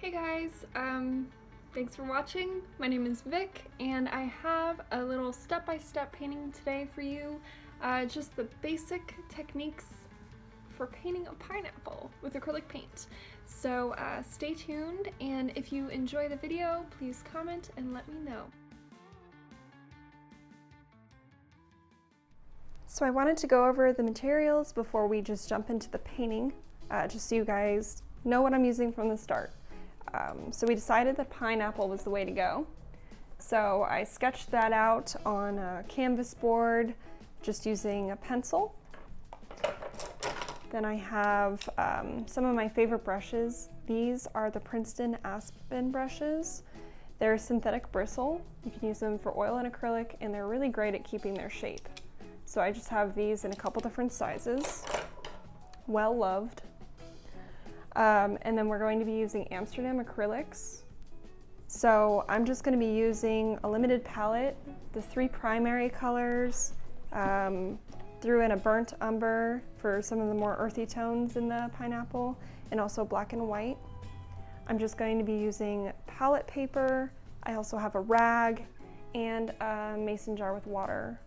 Hey guys, thanks for watching. My name is Vic and I have a little step-by-step painting today for you. Just the basic techniques for painting a pineapple with acrylic paint. So stay tuned, and if you enjoy the video, please comment and let me know. So I wanted to go over the materials before we just jump into the painting, just so you guys know what I'm using from the start. So we decided that pineapple was the way to go. So I sketched that out on a canvas board, just using a pencil. Then I have some of my favorite brushes. These are the Princeton Aspen brushes. They're synthetic bristle. You can use them for oil and acrylic, and they're really great at keeping their shape. So I just have these in a couple different sizes. Well loved. And then we're going to be using Amsterdam Acrylics. So I'm just going to be using a limited palette, the 3 primary colors, threw in a burnt umber for some of the more earthy tones in the pineapple, and also black and white. I'm just going to be using palette paper. I also have a rag and a mason jar with water.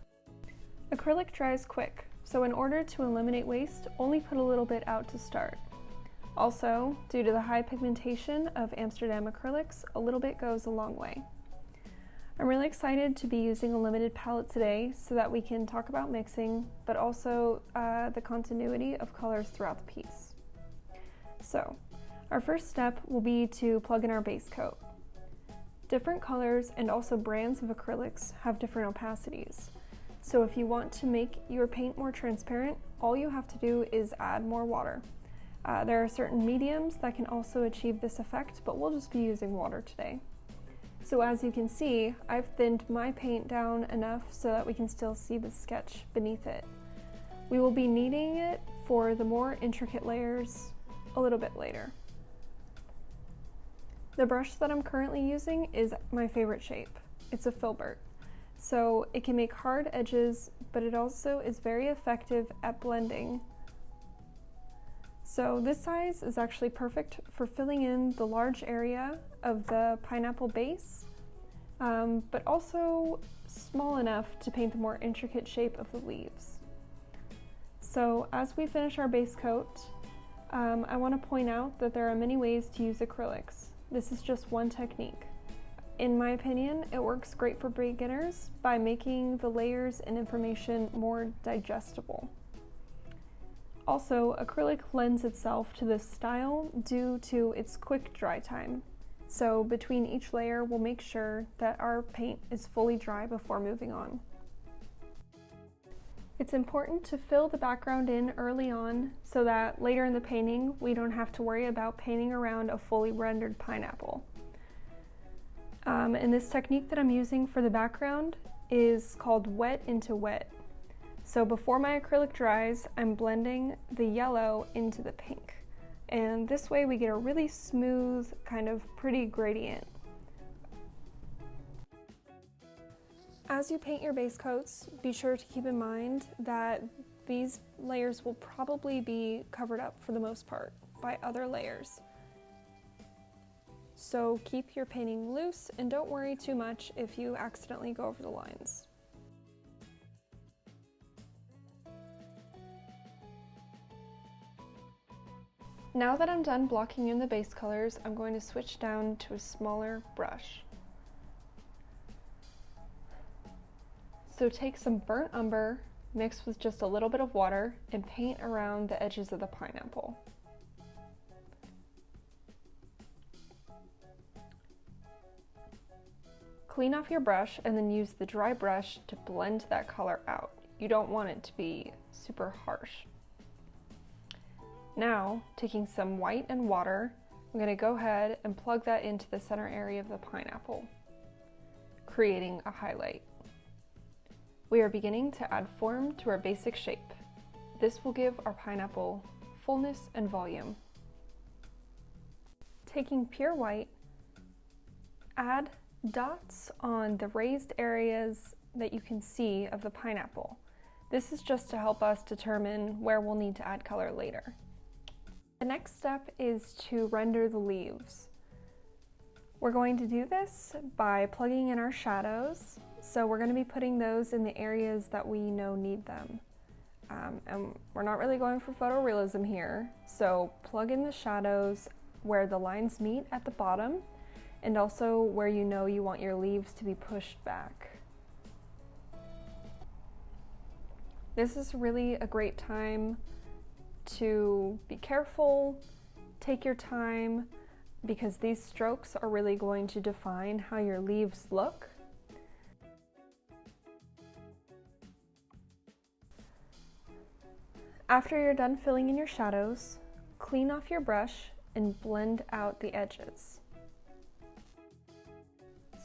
Acrylic dries quick, so in order to eliminate waste, only put a little bit out to start. Also, due to the high pigmentation of Amsterdam Acrylics, a little bit goes a long way. I'm really excited to be using a limited palette today so that we can talk about mixing, but also the continuity of colors throughout the piece. So, our first step will be to plug in our base coat. Different colors and also brands of acrylics have different opacities. So if you want to make your paint more transparent, all you have to do is add more water. There are certain mediums that can also achieve this effect, but we'll just be using water today. So as you can see, I've thinned my paint down enough so that we can still see the sketch beneath it. We will be needing it for the more intricate layers a little bit later. The brush that I'm currently using is my favorite shape. It's a filbert. So it can make hard edges, but it also is very effective at blending. So this size is actually perfect for filling in the large area of the pineapple base, but also small enough to paint the more intricate shape of the leaves. So as we finish our base coat, I want to point out that there are many ways to use acrylics. This is just one technique. In my opinion, it works great for beginners by making the layers and information more digestible. Also, acrylic lends itself to this style due to its quick dry time. So between each layer, we'll make sure that our paint is fully dry before moving on. It's important to fill the background in early on so that later in the painting, we don't have to worry about painting around a fully rendered pineapple. And this technique that I'm using for the background is called wet into wet. So before my acrylic dries, I'm blending the yellow into the pink. And this way we get a really smooth, kind of pretty gradient. As you paint your base coats, be sure to keep in mind that these layers will probably be covered up for the most part by other layers. So keep your painting loose and don't worry too much if you accidentally go over the lines. Now that I'm done blocking in the base colors, I'm going to switch down to a smaller brush. So take some burnt umber, mix with just a little bit of water, and paint around the edges of the pineapple. Clean off your brush and then use the dry brush to blend that color out. You don't want it to be super harsh. Now, taking some white and water, I'm going to go ahead and plug that into the center area of the pineapple, creating a highlight. We are beginning to add form to our basic shape. This will give our pineapple fullness and volume. Taking pure white, add dots on the raised areas that you can see of the pineapple. This is just to help us determine where we'll need to add color later. The next step is to render the leaves. We're going to do this by plugging in our shadows. So we're going to be putting those in the areas that we know need them. And we're not really going for photorealism here, so plug in the shadows where the lines meet at the bottom and also where you know you want your leaves to be pushed back. This is really a great time to be careful, take your time, because these strokes are really going to define how your leaves look. After you're done filling in your shadows, clean off your brush and blend out the edges.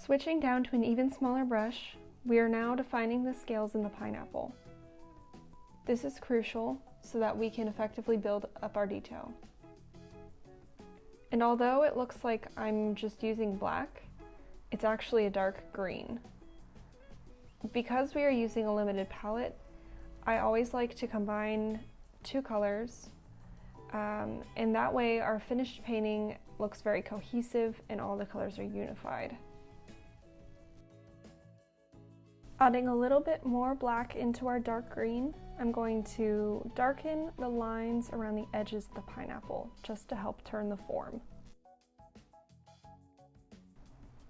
Switching down to an even smaller brush, we are now defining the scales in the pineapple. This is crucial so that we can effectively build up our detail. And although it looks like I'm just using black, it's actually a dark green. Because we are using a limited palette, I always like to combine two colors, and that way our finished painting looks very cohesive and all the colors are unified. Adding a little bit more black into our dark green, I'm going to darken the lines around the edges of the pineapple, just to help turn the form.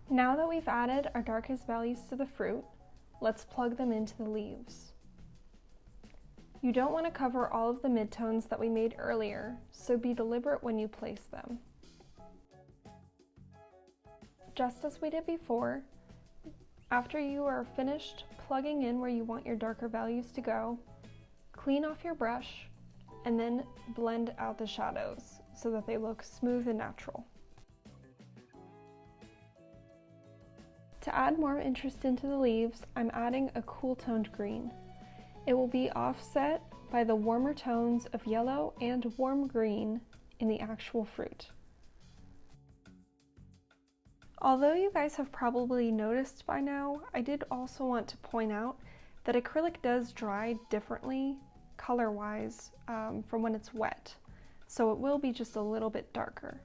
Now that we've added our darkest values to the fruit, let's plug them into the leaves. You don't want to cover all of the midtones that we made earlier, so be deliberate when you place them. Just as we did before, after you are finished plugging in where you want your darker values to go, clean off your brush and then blend out the shadows so that they look smooth and natural. To add more interest into the leaves, I'm adding a cool toned green. It will be offset by the warmer tones of yellow and warm green in the actual fruit. Although you guys have probably noticed by now, I did also want to point out that acrylic does dry differently color-wise from when it's wet, so it will be just a little bit darker.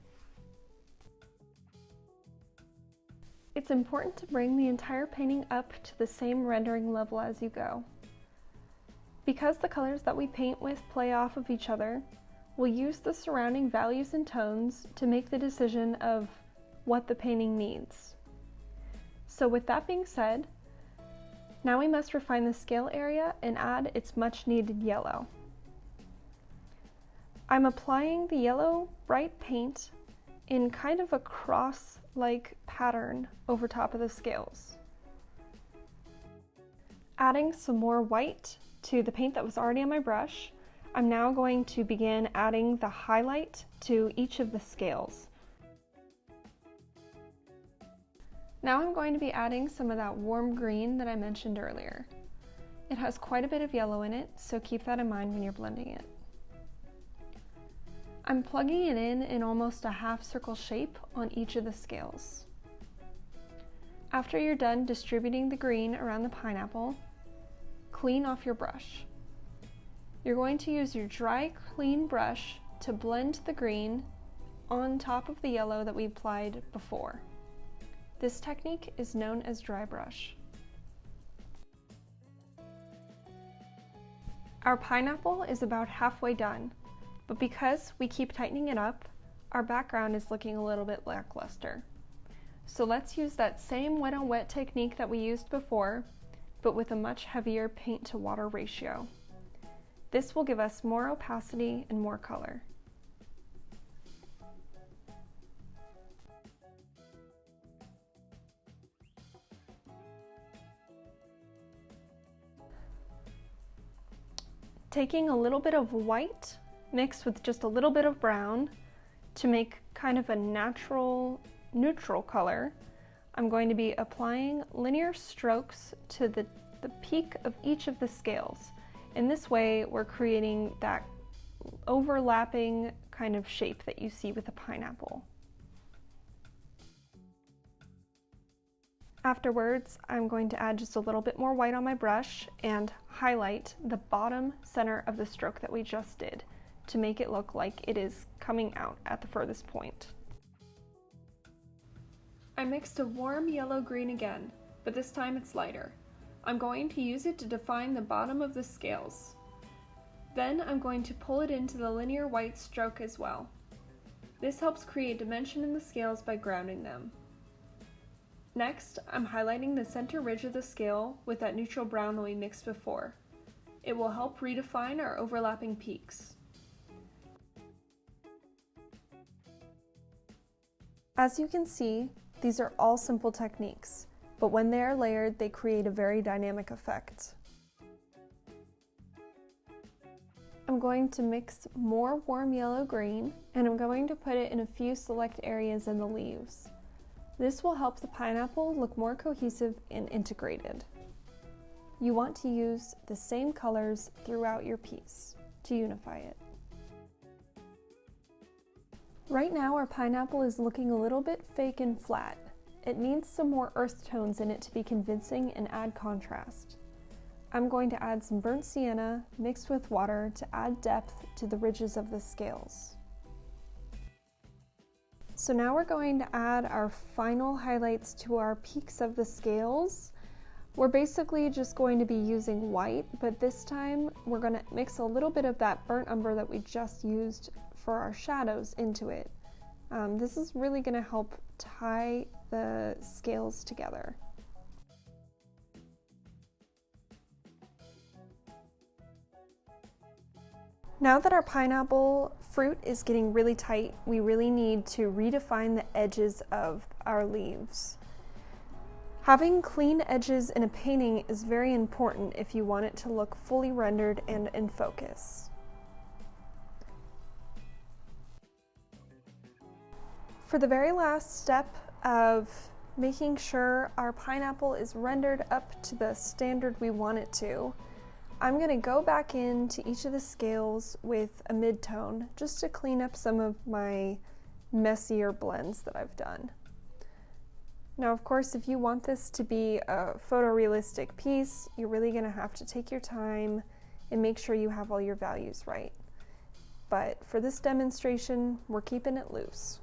It's important to bring the entire painting up to the same rendering level as you go. Because the colors that we paint with play off of each other, we'll use the surrounding values and tones to make the decision of what the painting needs. So with that being said, now we must refine the scale area and add its much needed yellow. I'm applying the yellow bright paint in kind of a cross-like pattern over top of the scales. Adding some more white to the paint that was already on my brush, I'm now going to begin adding the highlight to each of the scales. Now I'm going to be adding some of that warm green that I mentioned earlier. It has quite a bit of yellow in it, so keep that in mind when you're blending it. I'm plugging it in almost a half circle shape on each of the scales. After you're done distributing the green around the pineapple, clean off your brush. You're going to use your dry, clean brush to blend the green on top of the yellow that we applied before. This technique is known as dry brush. Our pineapple is about halfway done, but because we keep tightening it up, our background is looking a little bit lackluster. So let's use that same wet on wet technique that we used before, but with a much heavier paint to water ratio. This will give us more opacity and more color. Taking a little bit of white mixed with just a little bit of brown to make kind of a natural neutral color, I'm going to be applying linear strokes to the peak of each of the scales. In this way, we're creating that overlapping kind of shape that you see with the pineapple. Afterwards, I'm going to add just a little bit more white on my brush and highlight the bottom center of the stroke that we just did to make it look like it is coming out at the furthest point. I mixed a warm yellow-green again, but this time it's lighter. I'm going to use it to define the bottom of the scales. Then I'm going to pull it into the linear white stroke as well. This helps create dimension in the scales by grounding them. Next, I'm highlighting the center ridge of the scale with that neutral brown that we mixed before. It will help redefine our overlapping peaks. As you can see, these are all simple techniques, but when they are layered, they create a very dynamic effect. I'm going to mix more warm yellow-green, and I'm going to put it in a few select areas in the leaves. This will help the pineapple look more cohesive and integrated. You want to use the same colors throughout your piece to unify it. Right now our pineapple is looking a little bit fake and flat. It needs some more earth tones in it to be convincing and add contrast. I'm going to add some burnt sienna mixed with water to add depth to the ridges of the scales. So now we're going to add our final highlights to our peaks of the scales. We're basically just going to be using white, but this time we're going to mix a little bit of that burnt umber that we just used for our shadows into it. This is really going to help tie the scales together. Now that our pineapple fruit is getting really tight, we really need to redefine the edges of our leaves. Having clean edges in a painting is very important if you want it to look fully rendered and in focus. For the very last step of making sure our pineapple is rendered up to the standard we want it to, I'm going to go back into each of the scales with a mid-tone just to clean up some of my messier blends that I've done. Now, of course, if you want this to be a photorealistic piece, you're really going to have to take your time and make sure you have all your values right. But for this demonstration, we're keeping it loose.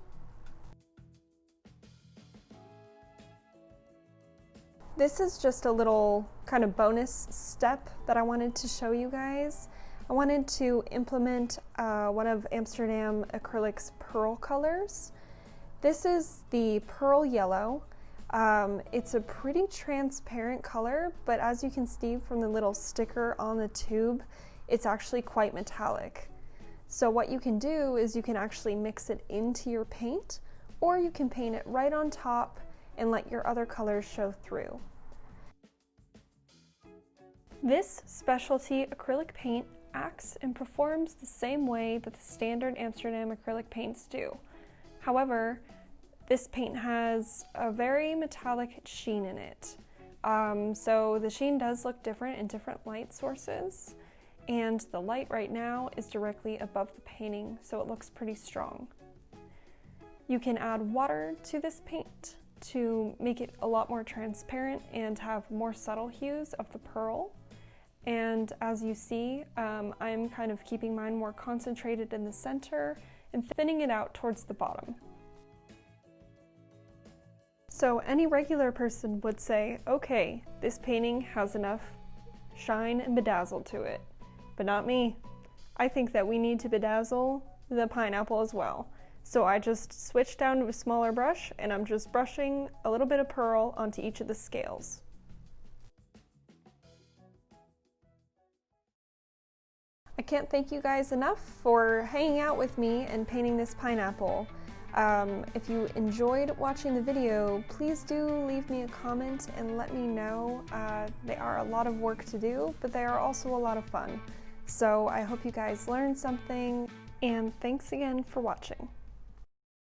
This is just a little kind of bonus step that I wanted to show you guys. I wanted to implement one of Amsterdam Acrylics pearl colors. This is the pearl yellow. It's a pretty transparent color, but as you can see from the little sticker on the tube, it's actually quite metallic. So what you can do is you can actually mix it into your paint, or you can paint it right on top and let your other colors show through. This specialty acrylic paint acts and performs the same way that the standard Amsterdam acrylic paints do. However, this paint has a very metallic sheen in it. So the sheen does look different in different light sources, and the light right now is directly above the painting, so it looks pretty strong. You can add water to this paint to make it a lot more transparent and have more subtle hues of the pearl. And as you see, I'm kind of keeping mine more concentrated in the center and thinning it out towards the bottom. So any regular person would say, okay, this painting has enough shine and bedazzle to it, but not me. I think that we need to bedazzle the pineapple as well. So I just switched down to a smaller brush, and I'm just brushing a little bit of pearl onto each of the scales. I can't thank you guys enough for hanging out with me and painting this pineapple. If you enjoyed watching the video, please do leave me a comment and let me know. They are a lot of work to do, but they are also a lot of fun. So I hope you guys learned something, and thanks again for watching.